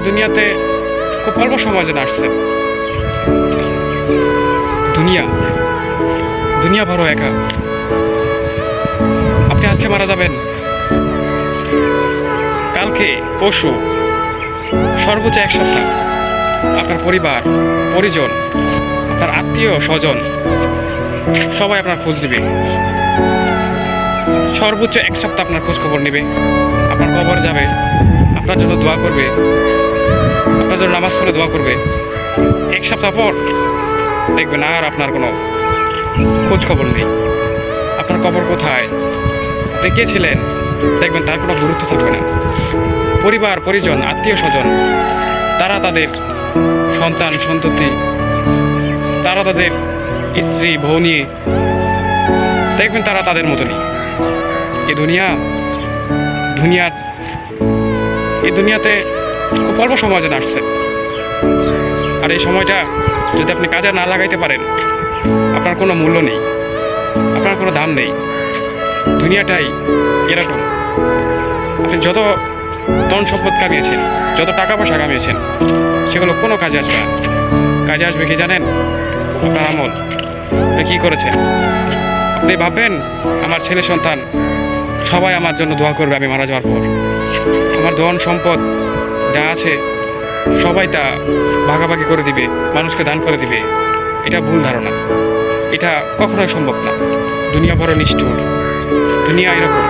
দুনিয়াতে খুব অল্প সময় যেন আসছে। দুনিয়া দুনিয়া বড় একা। আপনি আজকে মারা যাবেন, কালকে, পরশু, সর্বোচ্চ এক সপ্তাহ আপনার পরিবার পরিজন, আপনার আত্মীয় স্বজন সবাই আপনার খোঁজ দিবে। সর্বোচ্চ এক সপ্তাহ আপনার খোঁজ খবর নেবে, আপনার কবর যাবে, আপনার জন্য দোয়া করবে, আপনার জন্য নামাজ পড়ে দোয়া করবে। এক সপ্তাহ পর দেখবেন আর আপনার কোনো খোঁজ খবর নেই। আপনার কবর কোথায়, আপনি কে ছিলেন, দেখবেন তার কোনো গুরুত্ব থাকবে না। পরিবার পরিজন আত্মীয় স্বজন তারা তাদের সন্তান সন্ততি, তারা তাদের স্ত্রী বউ নিয়ে দেখবেন তারা তাদের মতনই। এই দুনিয়াতে খুব অল্প সময় যেন আসছে। আর এই সময়টা যদি আপনি কাজে না লাগাইতে পারেন, আপনার কোনো মূল্য নেই, আপনার কোনো দাম নেই। দুনিয়াটাই এরকম। আপনি যত ধন সম্পদ কামিয়েছেন, যত টাকা পয়সা কামিয়েছেন, সেগুলো কোনো কাজে আসবে না। কাজে আসবে কি জানেন? আপনার আমল। আপনি কী করেছেন? আপনি ভাববেন আমার ছেলে সন্তান সবাই আমার জন্য দোয়া করবে আমি মারা যাওয়ার পর, আমার ধন সম্পদ যা আছে সবাই তা ভাগাভাগি করে দিবে, মানুষকে দান করে দিবে। এটা ভুল ধারণা, এটা কখনোই সম্ভব না। দুনিয়া বড় নিষ্ঠুর, দুনিয়া এরকম।